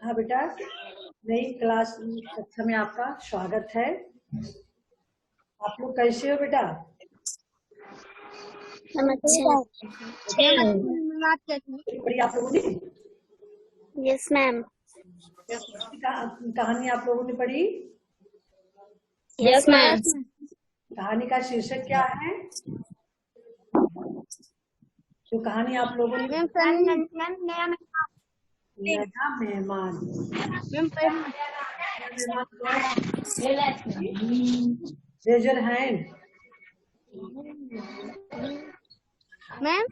हाँ बेटा, नई क्लास कक्षा में आपका स्वागत है। आप लोग कैसे हो बेटा? पढ़ी आप लोगों ने? Yes ma'am. कहानी आप लोगों ने पढ़ी? Yes ma'am. कहानी का शीर्षक क्या है? जो कहानी आप लोगों ने नया मेहमान। Raise your hand. मैम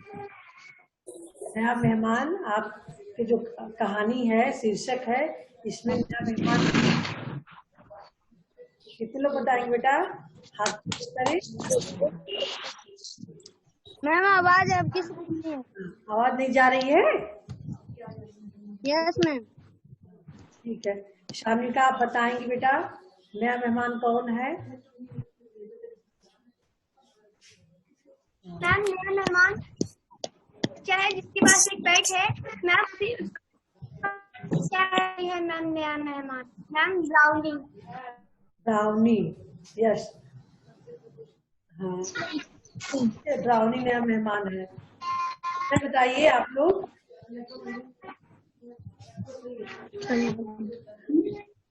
नया मेहमान आपके जो कहानी है, शीर्षक है, इसमें नया मेहमान कितने लोग बताएंगे बेटा? हाथ करें। मैम आवाज आपकी आवाज नहीं जा रही है? Yes ma'am. ठीक है, शामिका आप बताएंगी बेटा, नया मेहमान कौन है? मैम नया मेहमान क्या है जिसके पास एक पेट है। मैम क्या है मैम नया मेहमान? Ma'am brownie. Brownie, yes. हाँ, ब्राउनी नया मेहमान है। बताइए आप लोग,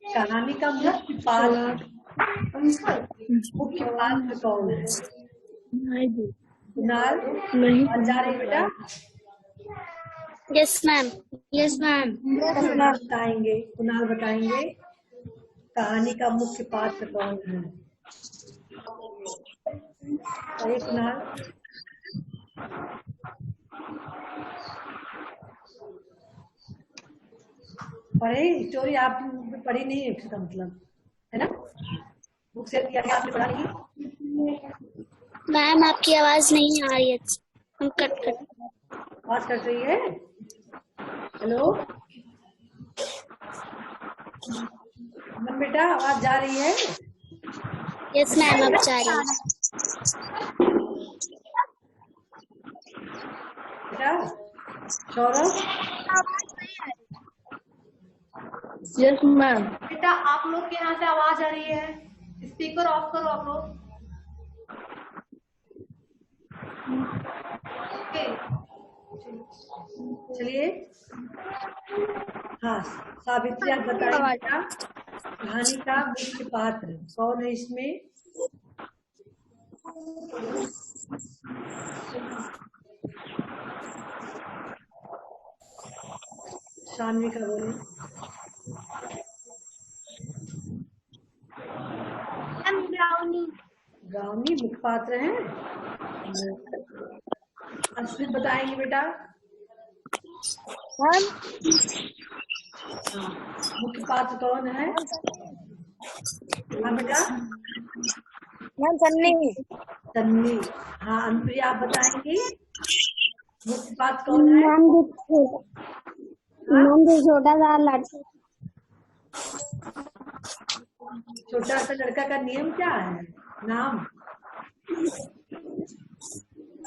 कहानी का मुख्य पात्र कौन है? कुणाल जा रही बेटा? Yes ma'am. Yes ma'am. बताएंगे, कुणाल बताएंगे कहानी का मुख्य पात्र कौन है? अरे कुणाल, पढ़े स्टोरी? आप पढ़ी नहीं है इसका मतलब, है ना? बुक शेयर किया गया, आपने पढ़ा नहीं? मैम आपकी आवाज नहीं आ रही है। हम कट आवाज कट रही है। हेलो मन बेटा, आवाज जा रही है? यस मैम अब जा रही है। बेटा सौरभ, यस मैम। बेटा आप लोग के यहाँ से आवाज आ रही है, स्पीकर ऑफ करो आप लोग। चलिए। हाँ सावित्री, आप बताइए कहानी का मुख्य पात्र कौन है इसमें? शानवी का बोले। ब्राउनी। ब्राउनी मुख्य पात्र है। अश्विन बताएंगे बेटा। मुख्य पात्र कौन है? हाँ बेटा। सन्नी। सन्नी। हाँ अनुप्रिया आप बताएंगी मुख्य पात्र कौन है? छोटा सा लड़का। छोटा सा लड़का का नियम क्या है? नाम?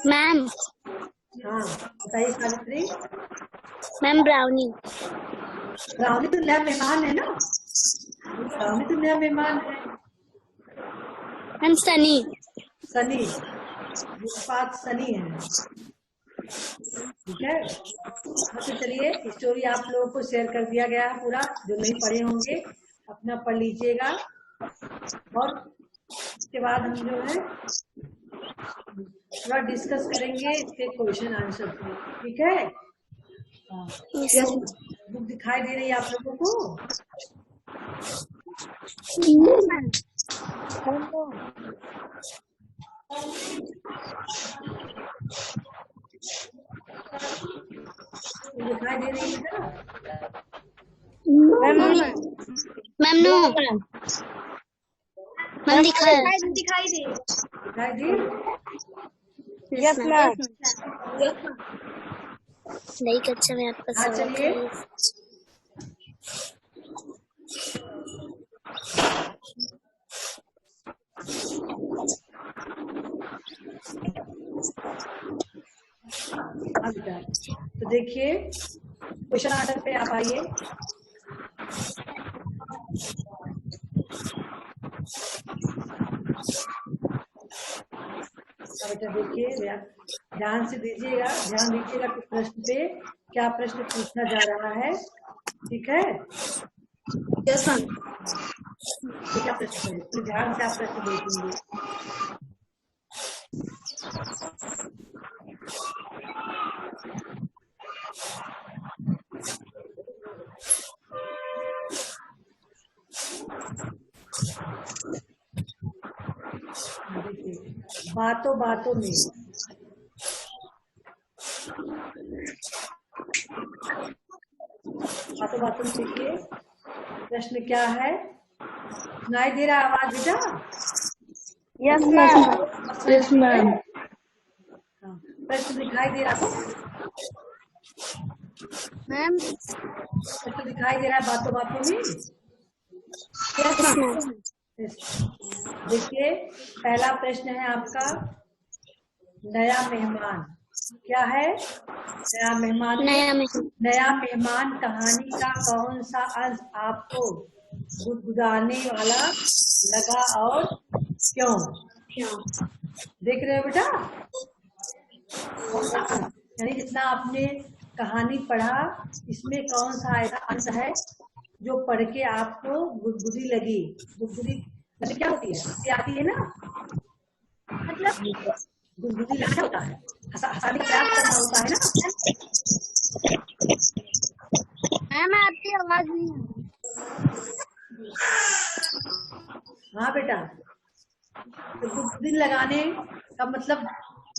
मैम। हाँ बताइए सावित्री। Ma'am brownie. ब्राउनी तो नया मेहमान है ना? ब्राउनी तो नया मेहमान है। मैम सनी। सनी, मुख्य पात्र सनी है। ठीक है, तो चलिए स्टोरी आप लोगों को शेयर कर दिया गया है पूरा। जो नहीं पढ़े होंगे अपना पढ़ लीजिएगा, और उसके बाद हम जो है थोड़ा डिस्कस करेंगे इसके क्वेश्चन आंसर को। ठीक है? बुक दिखाई दे रही है आप लोगों को? दिखाई दे रही है ना? मैम नो मैम दिखाई दे। दिखाई दी? Yes ma'am. नहीं कक्षा में आपका हाँ स्वागत चलिए। है। तो देखिए क्वेश्चन आंसर पे आप आइए। बेटा देखिए, ध्यान से दीजिएगा, ध्यान दीजिएगा कि प्रश्न पे क्या प्रश्न पूछा जा रहा है। ठीक है, यस मैम। क्या प्रश्न है, तो ध्यान से आप प्रश्न देखेंगे। बातों बातों में देखिए प्रश्न क्या है। सुनाई दे रहा आवाज बेटा? Yes ma'am. Yes ma'am. प्रश्न दिखाई दे रहा मैम। प्रश्न दिखाई दे रहा है बातों बातों में। Yes ma'am. देखिए पहला प्रश्न है आपका, नया मेहमान क्या है? नया मेहमान। नया मेहमान कहानी का कौन सा अंश आपको गुदगुदाने वाला लगा और क्यों? देख रहे हो बेटा? यानी जितना आपने कहानी पढ़ा, इसमें कौन सा ऐसा अंश है जो पढ़ के आपको गुदगुदी लगी? गुदगुदी मतलब क्या होती है? ये आती है ना, मतलब गुदगुदी लगना होता है, हंसाने का प्रयास करना होता है ना। मैम आपकी आवाज नहीं आ रही। हाँ बेटा, तो गुदगुदी लगाने का मतलब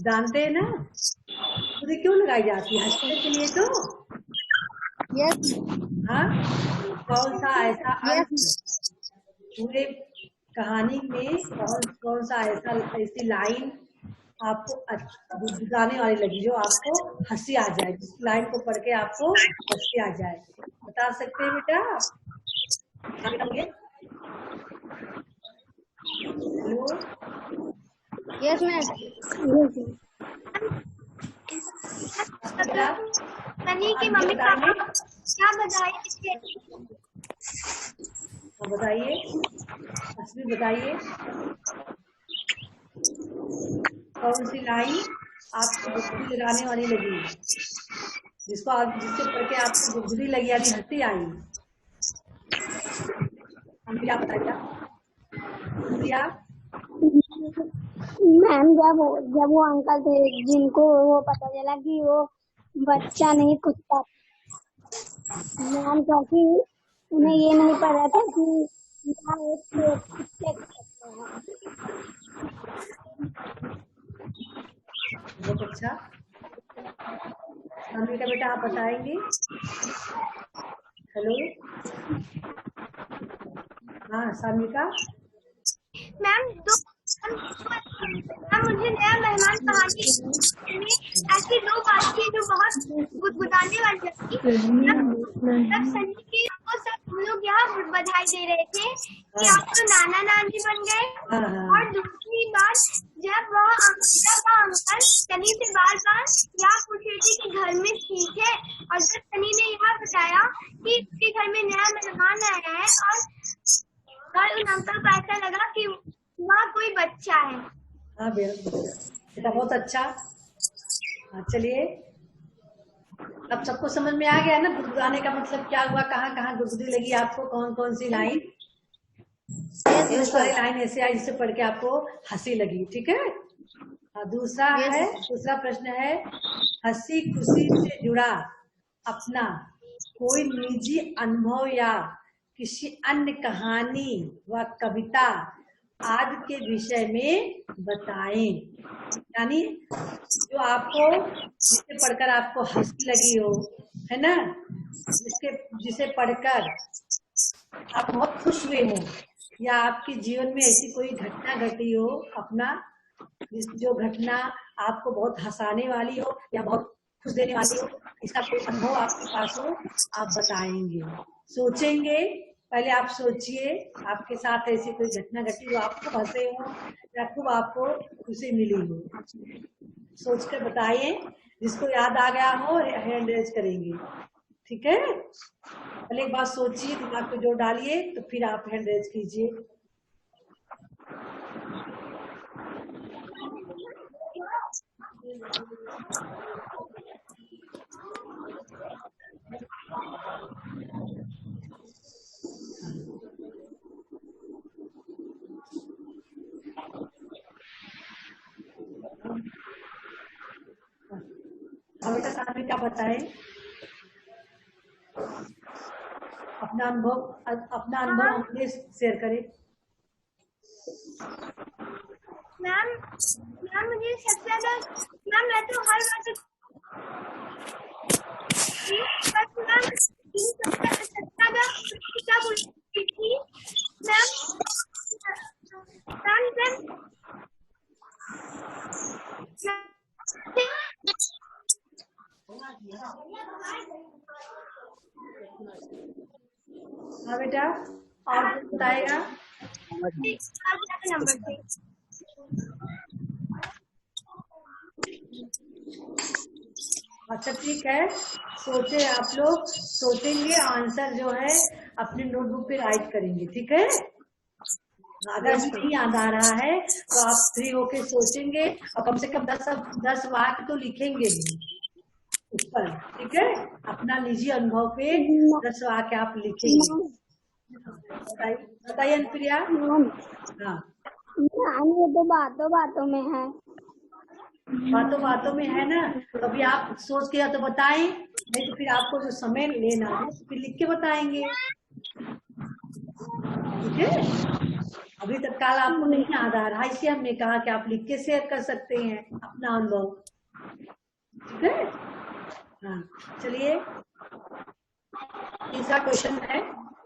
जानते हैं ना, गुदगुदी क्यों लगाई जाती है? हंसने के लिए तो। यस। हाँ, कौन सा ऐसा अंश पूरे कहानी में कौन सा ऐसी लाइन आपको गुदगुदाने वाली लगी, जो आपको हंसी आ जाए, जिस लाइन को पढ़ के आपको हंसी आ जाए? बता सकते हैं बेटा? हेलो। Yes ma'am. सनी की मम्मी पापा क्या बधाई बताइए, बताइए कौन सी लाइन आपको गुदगुदी लगाने वाली लगी, जिससे पढ़ के आपको गुदगुदी लगी यानी हंसी आई? क्या बताइए मैम, जब वो अंकल थे जिनको वो पता चला कि वो बच्चा नहीं कुत्ता, मैम क्योंकि उन्हें ये नहीं पता था कि एक कुत्ते का बहुत अच्छा। सामिका बेटा आप बताएंगे? हेलो। हाँ सामिका। मैम मुझे नया मेहमान कहानी में ऐसी दो बात थी जो बहुत गुदगुदाने वाली लगती। तब सनी की को सब लोग यहाँ बधाई दे रहे थे कि आप तो नाना नानी बन गए। और दूसरी बात, जब वह अंकल सनी से बार बार यह पूछ रहे थे कि घर में ठीक है, और जब सनी ने यह बताया कि उसके घर में नया मेहमान आया है और उन अंकल को ऐसा लगा कि वहाँ कोई बच्चा है। हाँ बेटा बहुत अच्छा। चलिए, अब सबको समझ में आ गया ना गुदगुदाने का मतलब क्या हुआ, कहाँ कहाँ गुदगुदी लगी आपको, कौन कौन सी लाइन? बहुत सारी लाइन ऐसे आई जिससे पढ़ के आपको हंसी लगी। ठीक है। दूसरा प्रश्न है, हंसी खुशी से जुड़ा अपना कोई निजी अनुभव या किसी अन्य कहानी व कविता आज के विषय में बताएं। यानी जो आपको, जिसे पढ़कर आपको हंसी लगी हो, है ना, जिसे पढ़कर आप बहुत खुश हुए हो, या आपके जीवन में ऐसी कोई घटना घटी हो अपना, जो घटना आपको बहुत हंसाने वाली हो या बहुत खुश देने वाली हो, इसका कोई अनुभव आपके पास हो, आप बताएंगे। सोचेंगे, पहले आप सोचिए आपके साथ ऐसी कोई घटना घटी जो आपको हंसे हो या खूब आपको खुशी मिली हो। सोचकर बताइए, जिसको याद आ गया हो हैंड रेज करेंगे। ठीक है, पहले एक बात सोचिए, दिमाग पे जोर डालिए, तो फिर आप हैंड रेज कीजिए। हाँ बेटा, सामने क्या बताए, अपना अनुभव हमने शेयर करें। मैम मैम मुझे सबसे ज्यादा, मैम मैं तो हर बात बस मैम सबसे ज्यादा क्या बोलती थी मैम, मैम मैम हाँ बेटा, और कुछ बताएगा? नंबर पे अच्छा ठीक है, सोचे आप लोग, सोचेंगे, आंसर जो है अपने नोटबुक पे राइट करेंगे, ठीक है। अगर नहीं याद आ रहा है तो आप फ्री होके सोचेंगे और कम से कम 10 वाक्य तो लिखेंगे ही ऊपर, ठीक है। अपना निजी अनुभव पे 10 वाक्य आप लिखेंगे। बताइए अनुप्रिया। हाँ, ये तो बातों में है। बातों में है ना, तो अभी आप सोच के या तो बताएं, नहीं तो फिर आपको जो समय लेना है फिर लिख के बताएंगे, ठीक है। अभी तत्काल आपको नहीं याद आ रहा, इसलिए हमने कहा कि आप लिख के शेयर कर सकते हैं अपना अनुभव, ठीक है। हाँ, चलिए, तीसरा क्वेश्चन है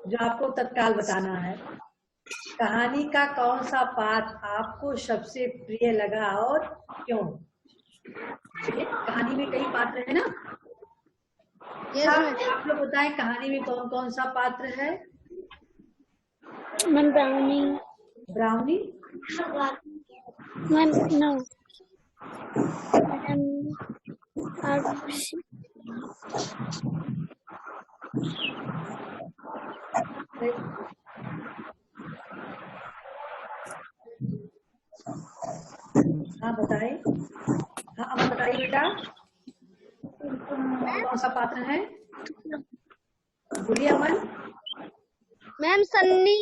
जो आपको तत्काल बताना है। कहानी का कौन सा पात्र आपको सबसे प्रिय लगा और क्यों? कहानी में कई पात्र है ना। आप लोग बताएं, कहानी में कौन कौन सा पात्र है? मन ब्राउनी। ब्राउनी, मन नो। हाँ बताएं। हाँ अब बताइए बेटा, कौन सा पात्र है? बोलिए अमन। मैम सन्नी,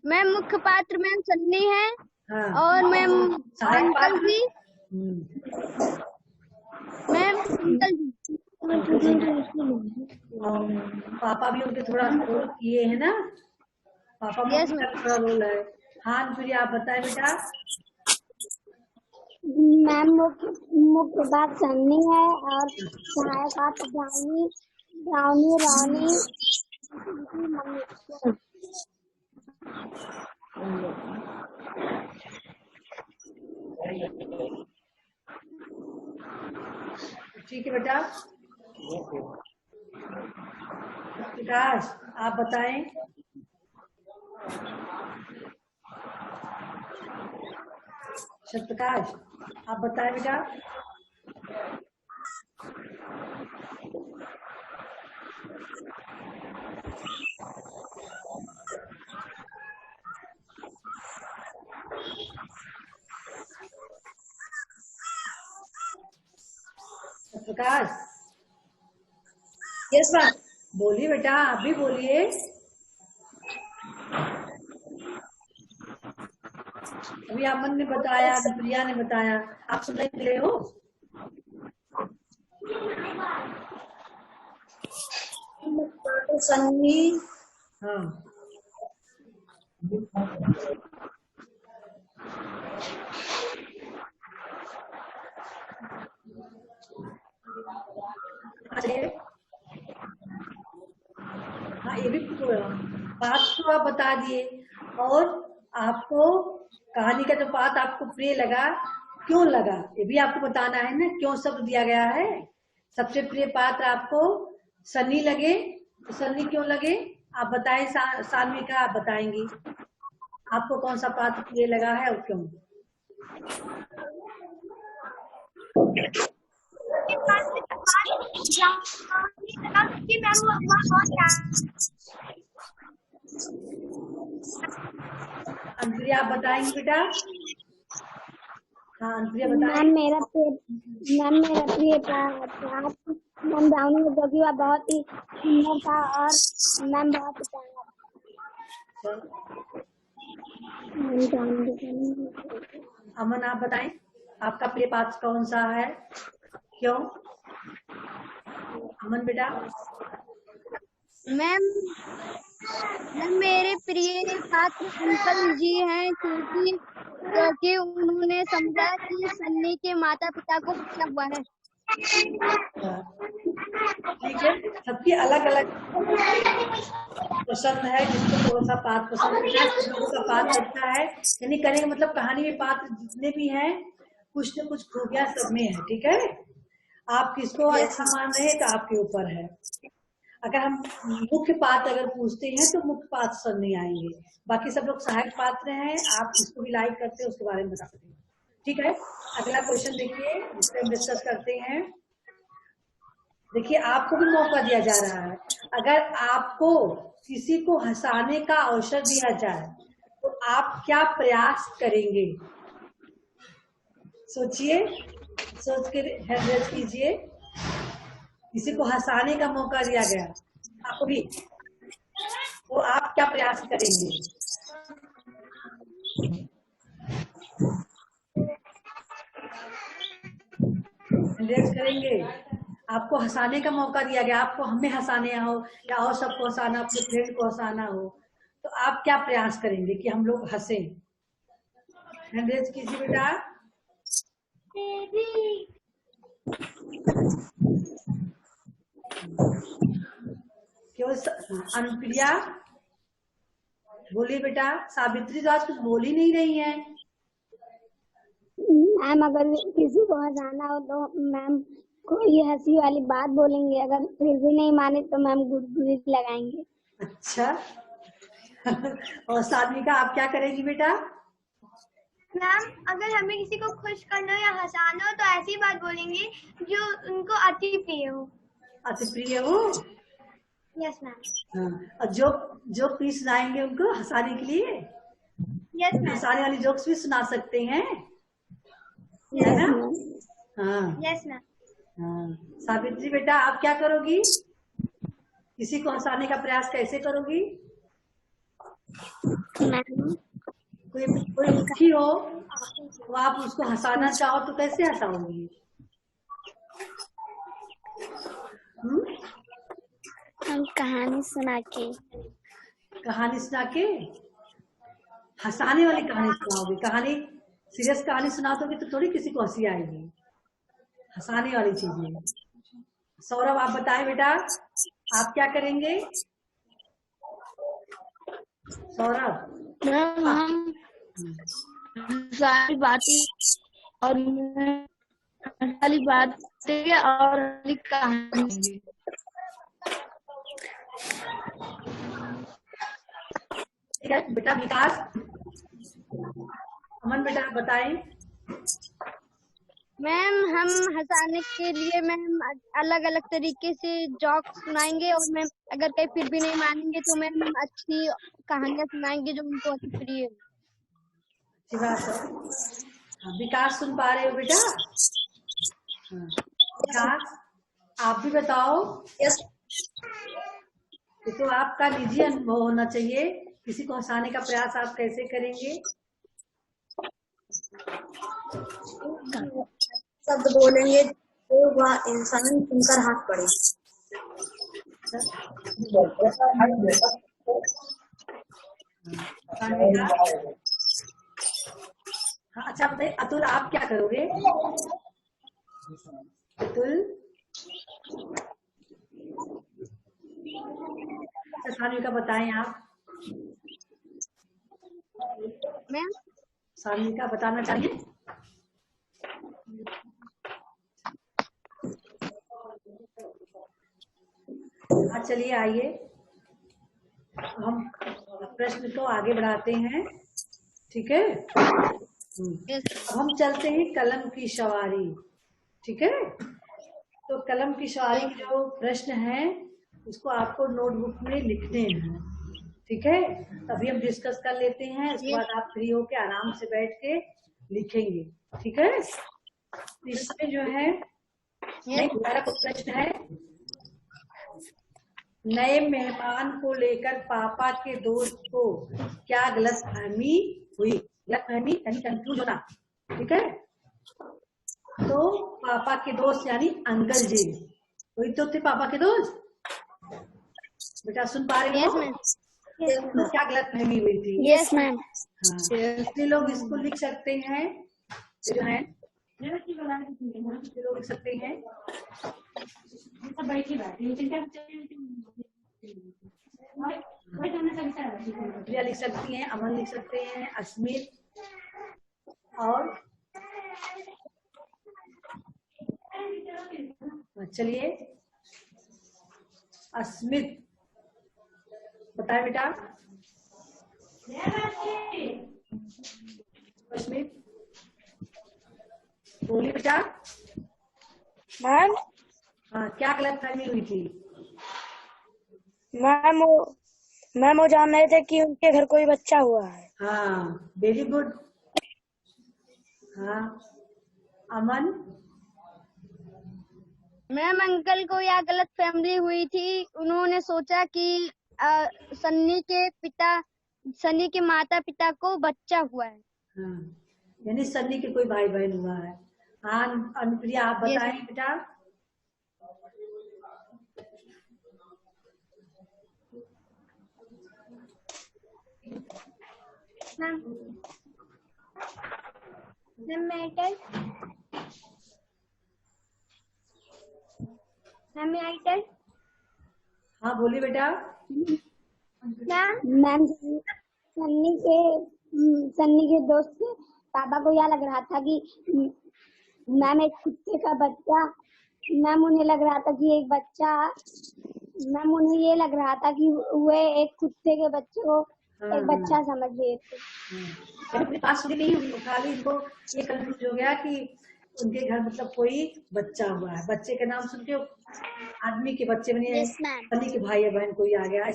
मैम मुख्य पात्र मैम सन्नी है। हाँ, और मैम सहायक अंकल पात्र? जी, मैम अंकल जी, पापा भी उनके थोड़ा रोल किए है ना, पापा में Yes, उनका थोड़ा रोल है। हाँ फिर आप बताएं बेटा। मैम मुख्य बात सन्नी है और सहायक पात्र ब्राउनी, रानी। ठीक है बेटा। विकास आप बताएं। सत्यप्रकाश आप बताएं बेटा। Satyaprakash, yes ma'am. बोलिए बेटा, आप भी बोलिए। अभी अमन ने बताया, प्रिया ने बताया, आप सुन रहे हो? सन्नी। हाँ, हाँ ये भी बात तो आप बता दिए, और आपको कहानी का जो पात्र आपको प्रिय लगा, क्यों लगा, ये भी आपको बताना है ना, क्यों शब्द दिया गया है। सबसे प्रिय पात्र आपको सन्नी लगे, तो सन्नी क्यों लगे आप बताएं। सानवी का आप बताएंगी, आपको कौन सा पात्र प्रिय लगा है और क्यों? कि मैम वहाँ बहुत अंतरिया आप बताएंगे बेटा? हाँ अंतरिया बताएं। मैम मेरा प्रिय पाठ मैम ब्राउनी जो कि वह बहुत ही सुंदर था और मैम बहुत ही अमन आप बताएं, आपका प्रिय पात्र कौन सा है, क्यों? अमन बेटा। मैम मेरे प्रिय पात्र अंकल जी हैं क्योंकि उन्होंने समझा कि सन्नी के माता पिता को कितना हुआ है। ठीक है, सबकी अलग अलग पसंद है, जिसको कौन सा पात्र पसंद है, सबको का पात्र अच्छा है। यानी कहने का मतलब कहानी में पात्र जितने भी हैं कुछ न कुछ खूबियां सब में है। ठीक है, आप किसको अच्छा मान रहे हैं तो आपके ऊपर है। अगर हम मुख्य पात्र अगर पूछते हैं तो मुख्य पात्र सब नहीं आएंगे, बाकी सब लोग सहायक पात्र हैं। आप जिसको भी लाइक करते हैं उसके बारे में बता सकते हैं। ठीक है, अगला क्वेश्चन देखिए, जिस पर हम डिस्कस करते हैं। देखिए, आपको भी मौका दिया जा रहा है। अगर आपको किसी को हंसाने का अवसर दिया जाए तो आप क्या प्रयास करेंगे? सोचिए, सोच के हैंड रेज कीजिए। किसी को हंसाने का मौका दिया गया आपको भी, तो आप क्या प्रयास करेंगे? हैंड करेंगे। आपको हंसाने का मौका दिया गया, आपको हमें हंसाने हो या और सबको हंसाना, अपने फ्रेंड को हंसाना हो, तो आप क्या प्रयास करेंगे कि हम लोग हंसे? हैंड रेज कीजिए बेटा। क्यों अनुप्रिया बोलिए बेटा। सावित्री तो आज कुछ बोल ही नहीं रही है। मैम अगर किसी को हंसाना हो तो मैम कोई हंसी वाली बात बोलेंगे, अगर फिर भी नहीं माने तो मैम गुदगुदी लगाएंगे। अच्छा और साधविका आप क्या करेगी बेटा? मैम अगर हमें किसी को खुश करना हो या हंसाना हो तो ऐसी बात बोलेंगे जो उनको अति प्रिय हो। अति प्रिय हो? Yes ma'am. हाँ, और जो भी सुनाएंगे उनको हंसाने के लिए। Yes ma'am. हंसाने वाली जोक्स भी सुना सकते हैं, है ना? हाँ यस मैम। हाँ। सावित्री बेटा आप क्या करोगी? किसी को हंसाने का प्रयास कैसे करोगी? कोई दुखी हो तो आप उसको हंसाना चाहो तो कैसे हंसाओगी? हम कहानी सुना के। कहानी सुना के? हंसाने वाली कहानी सुनाओगे? कहानी सीरियस कहानी सुना दोगे तो थोड़ी किसी को हंसी आएगी। हंसाने वाली चीजें। सौरभ आप बताएं बेटा, आप क्या करेंगे? सौरभ। मैम हम सारी बातें और सारी बातें और कहानी। ठीक है बेटा। विकास, अमन बेटा बताएं। मैम हम हंसाने के लिए मैम अलग अलग तरीके से जोक्स सुनाएंगे और मैम अगर कहीं फिर भी नहीं मानेंगे तो मैम अच्छी कहानियां सुनाएंगे जो उनको अच्छी प्रिय है। विकास सुन पा रहे हो बेटा? विकास आप भी बताओ। यस। तो आपका निजी अनुभव होना चाहिए, किसी को हंसाने का प्रयास आप कैसे करेंगे? शब्द बोलेंगे तो वह इंसान सुनकर हंस पड़े। अच्छा बताइए अतुल आप क्या करोगे? अतुल सान्विका बताएं आप। मैम सान्विका बताना चाहिए। हाँ चलिए आइए हम प्रश्न को आगे बढ़ाते हैं। ठीक है, अब हम चलते हैं कलम की सवारी। ठीक है, तो कलम की सवारी के जो प्रश्न हैं उसको आपको नोटबुक में लिखने हैं, ठीक है। अभी हम डिस्कस कर लेते हैं, उसके बाद आप फ्री होके आराम से बैठ के लिखेंगे, ठीक है। इसमें जो है हमारा प्रश्न है, नए मेहमान को लेकर पापा के दोस्त को क्या गलतफहमी हुई। गलतफहमी यानी कंफ्यूज होना, ठीक है। तो पापा के दोस्त यानी अंकल जी, वही तो थे पापा के दोस्त। बेटा सुन पा रहे हो? तो क्या गलतफहमी हुई थी? Yes ma'am. हाँ, इसलिए लोग इसको लिख सकते हैं, जो है लोग लिख सकते हैं। प्रिया लिख सकती हैं, अमन लिख सकते हैं, अस्मित और चलिए अस्मित बताए बेटा। अस्मित बोलिए बेटा। मैम हाँ, क्या गलतफहमी हुई थी? मैम वो जान रहे थे कि उनके घर कोई बच्चा हुआ है। हाँ, वेरी गुड। हाँ, अमन। मैम अंकल को यह गलत फैमिली हुई थी, उन्होंने सोचा कि सन्नी के माता पिता को बच्चा हुआ है। हाँ, यानी सन्नी के कोई भाई बहन हुआ है। हाँ अनुप्रिया आप बताएं बेटा। हाँ बोलिए बेटा। मैम सन्नी के दोस्त के पापा को यह लग रहा था कि मैम एक कुत्ते का बच्चा, मैम उन्हें लग रहा था कि एक बच्चा, मैम उन्हें ये लग रहा था कि वे एक कुत्ते के बच्चे को एक बच्चा समझ गए थे। अपने पास नहीं, खाली इनको ये कंफ्यूज हो गया कि उनके घर मतलब कोई बच्चा हुआ है। बच्चे का नाम सुन के आदमी के बच्चे बने, सन्नी के भाई या बहन कोई आ गया,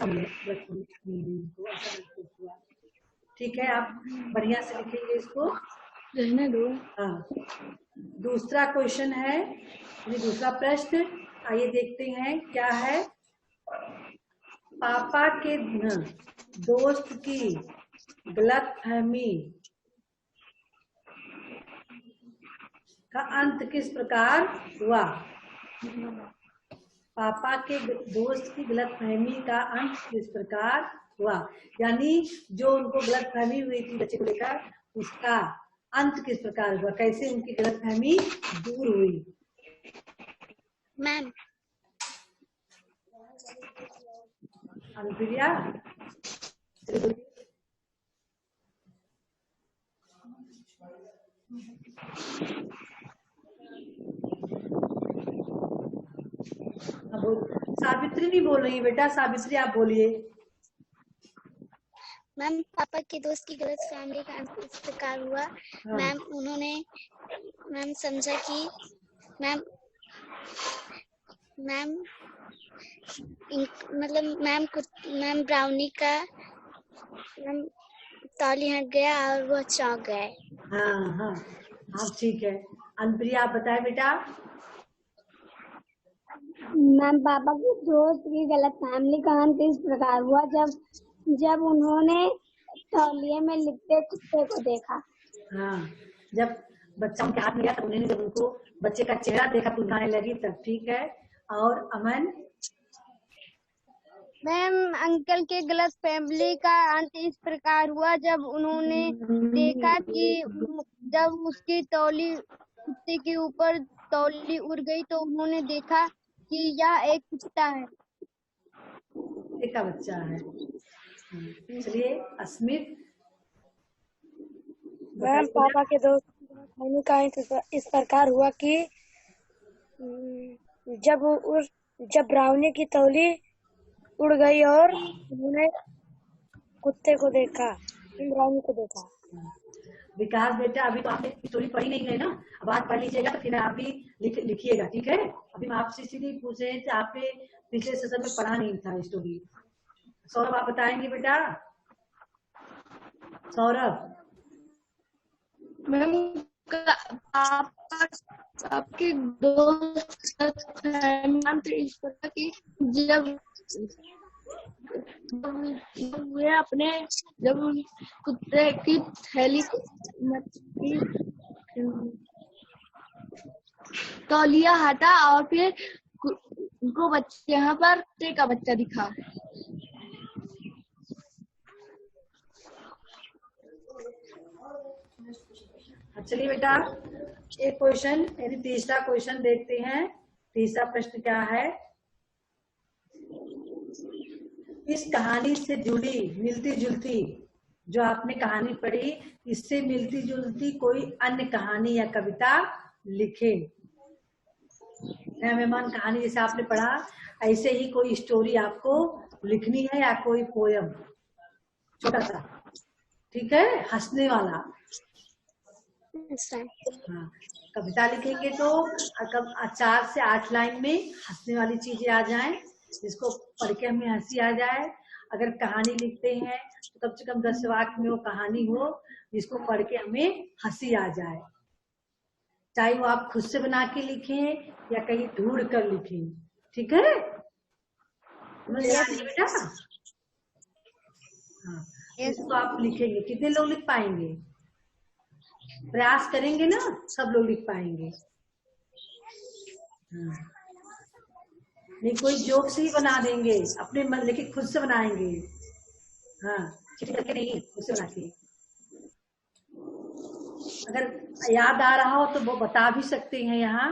ठीक है। आप बढ़िया से लिखेंगे इसको, रहने दो। हाँ, दूसरा क्वेश्चन है, दूसरा प्रश्न, आइए देखते हैं क्या है। पापा के दोस्त की गलतफहमी का अंत किस प्रकार हुआ। पापा के दोस्त की गलतफहमी का अंत किस प्रकार हुआ, यानी जो उनको गलतफहमी हुई थी बच्चे को लेकर, उसका अंत किस प्रकार हुआ, कैसे उनकी गलतफहमी दूर हुई। मैम अनुप्रिया सावित्री नहीं बोल रही बेटा, सावित्री आप बोलिए। मैम पापा के दोस्त की गलत फैमिली का अंत इस प्रकार हुआ। मैम उन्होंने मैम समझा कि मैम मैम ब्राउनी का मैम तौली हट गया और वो चौंक गए। हाँ हाँ हाँ ठीक है। अनुप्रिया आप बताए बेटा। मैम पापा के दोस्त की गलत फैमिली का अंत इस प्रकार हुआ जब उन्होंने तौलिए में लिपटे कुत्ते को देखा। हाँ, जब बच्चा उनके हाथ में गया तब उन्होंने जब उनको बच्चे का चेहरा देखा तो गाने लगी तब, ठीक है। और अमन। मैम अंकल के गलत फैमिली का अंत इस प्रकार हुआ जब उन्होंने देखा कि जब उसकी तौली कुत्ते के ऊपर तौली उड़ गई तो उन्होंने देखा कि यह एक कुत्ता है, कुत्ते का बच्चा है। चलिए अस्मित। मैम पापा के दोस्त की गलतफहमी का अंत इस प्रकार हुआ कि जब ब्राउनी की तौली उड़ गई और उन्होंने कुत्ते को देखा, ब्राउनी को देखा। विकास बेटा अभी तो आपने स्टोरी पढ़ी नहीं है ना, अब आज पढ़ लीजिएगा तो फिर आप भी लिखिएगा, ठीक है। अभी हम आपसे इसीलिए पूछ रहे थे, आपने पिछले सेशन में पढ़ा नहीं था स्टोरी। सौरभ आप बताएंगे बेटा? सौरभ मैम आपके दोस्त मैम तो इस तरह की जब वे अपने जब कुत्ते की थैली तौलिया हटा और फिर उनको बच्चे यहाँ पर कुत्ते का बच्चा दिखा। चलिए बेटा एक क्वेश्चन यानी तीसरा क्वेश्चन देखते हैं। तीसरा प्रश्न क्या है? इस कहानी से जुड़ी मिलती जुलती, जो आपने कहानी पढ़ी इससे मिलती जुलती कोई अन्य कहानी या कविता लिखे। नया मेहमान कहानी जैसे आपने पढ़ा ऐसे ही कोई स्टोरी आपको लिखनी है या कोई पोयम छोटा सा, ठीक है, हंसने वाला। हाँ, कविता लिखेंगे तो 4 से 8 लाइन में हंसने वाली चीजें आ जाएं, जिसको पढ़ के हमें हंसी आ जाए। अगर कहानी लिखते हैं तो कम से कम 10 वाक्य में वो कहानी हो जिसको पढ़ के हमें हंसी आ जाए, चाहे वो आप खुद से बना के लिखें या कहीं ढूंढ कर लिखें, ठीक है। समझ आ रही है बेटा? हाँ, इसको आप लिखेंगे। कितने लोग लिख पाएंगे? प्रयास करेंगे ना, सब लोग लिख पाएंगे। हाँ। नहीं कोई जोक से ही बना देंगे, अपने मन लेके खुद से बनाएंगे। हाँ, चिट्ठी करके नहीं, खुद से बना के। अगर याद आ रहा हो तो वो बता भी सकते हैं यहाँ,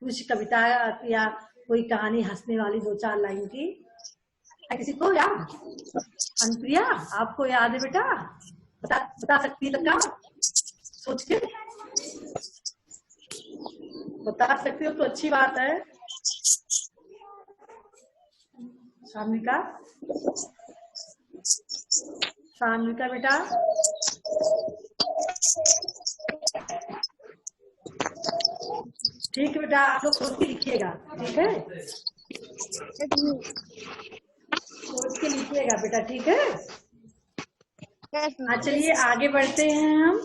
कुछ कविता या कोई कहानी हंसने वाली 2-4 लाइन की। किसी को याद? अनुप्रिया आपको याद है बेटा? बता सकती है? तक सोच के बता सकते हो तो अच्छी बात है। सान्विका बेटा ठीक है बेटा, आप लोग सोच के लिखिएगा, ठीक है, सोच के लिखिएगा बेटा, ठीक है। हाँ चलिए आगे बढ़ते हैं हम,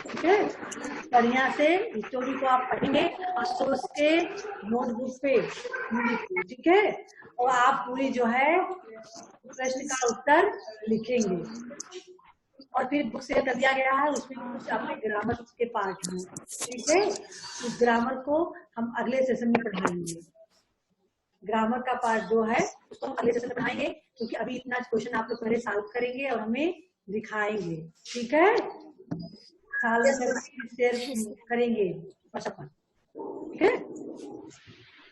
ठीक है। बढ़िया से स्टोरी को आप पढ़ेंगे और सोच के नोटबुक पे, ठीक है, और आप पूरी जो है प्रश्न का उत्तर लिखेंगे। और फिर बुक से कर दिया गया है, उसमें कुछ अपने ग्रामर के पार्ट हैं, ठीक है। उस ग्रामर को हम अगले सेशन में पढ़ाएंगे। ग्रामर का पार्ट 2 है, उसको हम अगले सेशन में पढ़ाएंगे, क्योंकि अभी इतना क्वेश्चन आप लोग पहले सॉल्व करेंगे और हमें दिखाएंगे, ठीक है। शेयर करेंगे ठीक है।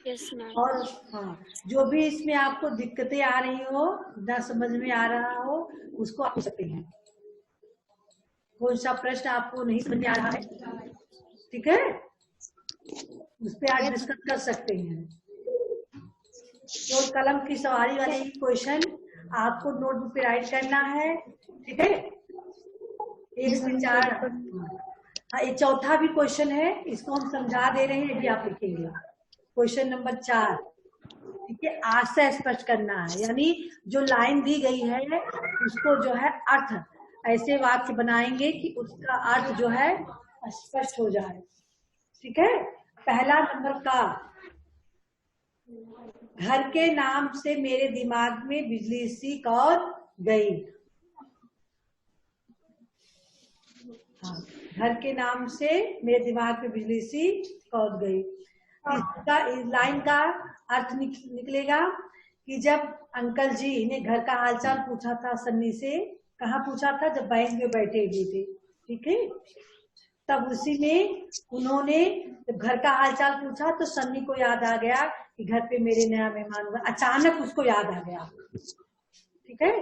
Yes ma'am. और हाँ, जो भी इसमें आपको दिक्कतें आ रही हो, ना समझ में आ रहा हो, उसको आप पूछ सकते हैं। कौन सा प्रश्न आपको नहीं समझ में आ रहा है, ठीक है, उस पर आप डिस्कस कर सकते हैं। तो कलम की सवारी वाले क्वेश्चन आपको नोटबुक पे राइट करना है, ठीक है। 1 से 4। हाँ, ये चौथा भी क्वेश्चन है, इसको हम समझा दे रहे हैं, ये भी आप लिखेंगे। क्वेश्चन नंबर 4, ठीक है, आशय स्पष्ट करना है, यानी जो लाइन दी गई है उसको जो है अर्थ ऐसे वाक्य बनाएंगे कि उसका अर्थ जो है स्पष्ट हो जाए, ठीक है। पहला नंबर का, घर के नाम से मेरे दिमाग में बिजली सी कौद गई। हाँ, घर के नाम से मेरे दिमाग में बिजली सी कौद गई। इसका इस लाइन का अर्थ निकलेगा कि जब अंकल जी ने घर का हालचाल पूछा था सन्नी से, कहाँ पूछा था? जब बैंक में बैठे हुए थे, ठीक है, तब उसी में उन्होंने जब घर का हालचाल पूछा तो सन्नी को याद आ गया कि घर पे मेरे नया मेहमान हुआ, अचानक उसको याद आ गया, ठीक है।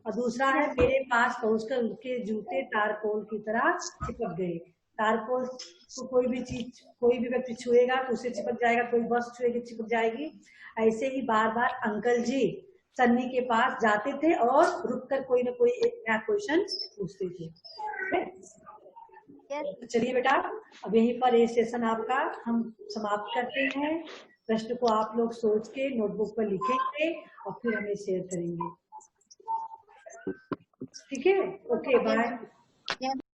और दूसरा है मेरे पास पहुंचकर उसके जूते तारकोल की तरह चिपक गए। तारकोल को कोई भी चीज, कोई भी व्यक्ति छुएगा तो उसे चिपक जाएगा, कोई बस छुएगी चिपक जाएगी। ऐसे ही बार बार अंकल जी सन्नी के पास जाते थे और रुककर कोई ना कोई एक नया क्वेश्चन पूछते थे। चलिए बेटा, अब यहीं पर ये सेशन आपका हम समाप्त करते हैं। प्रश्न को आप लोग सोच के नोटबुक पर लिखेंगे और फिर हमें शेयर करेंगे। ठीक है, ओके, बाय।